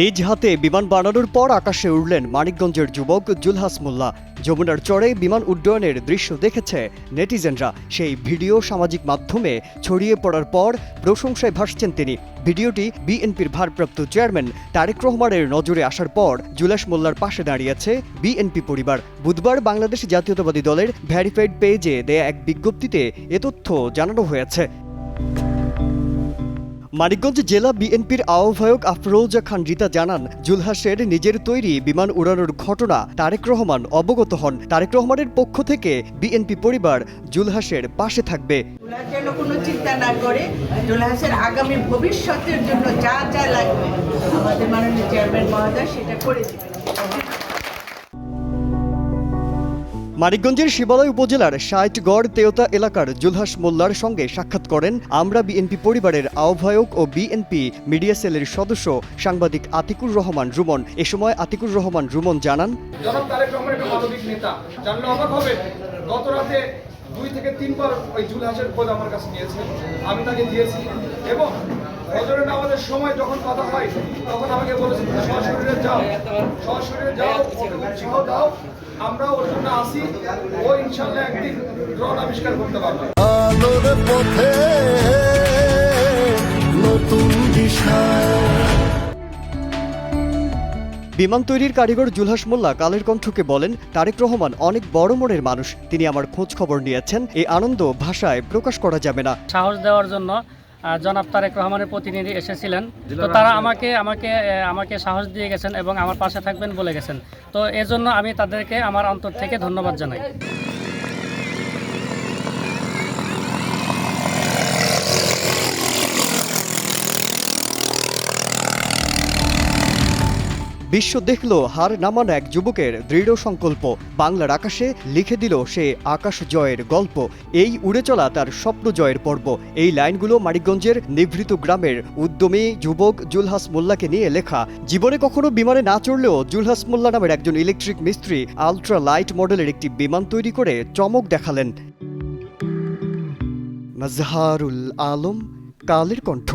নিজ হাতে বিমান বানানোর পর আকাশে উড়লেন মানিকগঞ্জের যুবক জুলহাস মোল্লা। যমুনার চরে বিমান উড্ডয়নের দৃশ্য দেখেছে নেটিজেনরা। সেই ভিডিও সামাজিক মাধ্যমে ছড়িয়ে পড়ার পর প্রশংসায় ভাসছেন তিনি। ভিডিওটি বিএনপির ভারপ্রাপ্ত চেয়ারম্যান তারেক রহমানের নজরে আসার পর জুলহাস মোল্লার পাশে দাঁড়িয়েছে বিএনপি পরিবার। বুধবার বাংলাদেশ জাতীয়তাবাদী দলের ভেরিফাইড পেজে দেয়া এক বিজ্ঞপ্তিতে এ তথ্য জানানো হয়েছে। মানিকগঞ্জ জেলা বিএনপির আহ্বায়ক আফরোজা খান রিতা জানান, জুলহাসের নিজের তৈরি বিমান উড়ানোর ঘটনা তারেক রহমান অবগত হন। তারেক রহমানের পক্ষ থেকে বিএনপি পরিবার জুলহাসের পাশে থাকবে। যেন কোনো চিন্তা না করে জুলহাসের আগামী ভবিষ্যতের জন্য যা যা লাগবে আমাদের মাননীয় চেয়ারম্যান মহোদয় সেটা করে দেবেন। মানিকগঞ্জের শিবালয় উপজেলার ষাটগড় তেওতা এলাকার জুলহাস মোল্লার সঙ্গে সাক্ষাৎ করেন আমরা বিএনপি পরিবারের আহ্বায়ক ও বিএনপি মিডিয়া সেলের সদস্য সাংবাদিক আতিকুর রহমান রুমন। এ সময় আতিকুর রহমান রুমন জানান, জনাব তারেক রহমান একটা মানবিক নেতা, জানলে অবাক হবে। গত রাতে 2 থেকে 3 বার ওই জুলহাসের খোঁজ আমার কাছে নিয়েছে, আমি তাকে দিয়েছি এবং ফজরের নামাজের সময় যখন কথা হয় তখন আমাকে বলেছে সশরীরে যাও, উৎসাহ দাও, আমরা ওর জন্য আসি, ও ইনশাল্লাহ একদিন ড্রোন আবিষ্কার করতে পারবে। আলোর পথে নতুন দিশা। বিমান তৈরির কারিগর জুলহাস মোল্লা কালের কণ্ঠকে বলেন, তারেক রহমান অনেক বড় মনের মানুষ, তিনি আমার খোঁজ খবর নিয়েছেন, এই আনন্দ ভাষায় প্রকাশ করা যাবে না। সাহস দেওয়ার জন্য জনাব তারেক রহমানের প্রতিনিধি এসেছিলেন, তো তারা আমাকে সাহস দিয়ে গেছেন এবং আমার পাশে থাকবেন বলে গেছেন। তো এজন্য আমি তাদেরকে আমার অন্তর থেকে ধন্যবাদ জানাই। বিশ্ব দেখল হার নামানো এক যুবকের দৃঢ় সংকল্প। বাংলার আকাশে লিখে দিল সে আকাশ জয়ের গল্প। এই উড়ে চলা তার স্বপ্ন জয়ের পর্ব। এই লাইনগুলো মানিকগঞ্জের নিভৃত গ্রামের উদ্যমী যুবক জুলহাস মোল্লাকে নিয়ে লেখা। জীবনে কখনো বিমানে না চড়লেও জুলহাস মোল্লা নামের একজন ইলেকট্রিক মিস্ত্রি আলট্রা লাইট মডেলের একটি বিমান তৈরি করে চমক দেখালেন। মাজহারুল আলম, কালের কণ্ঠ।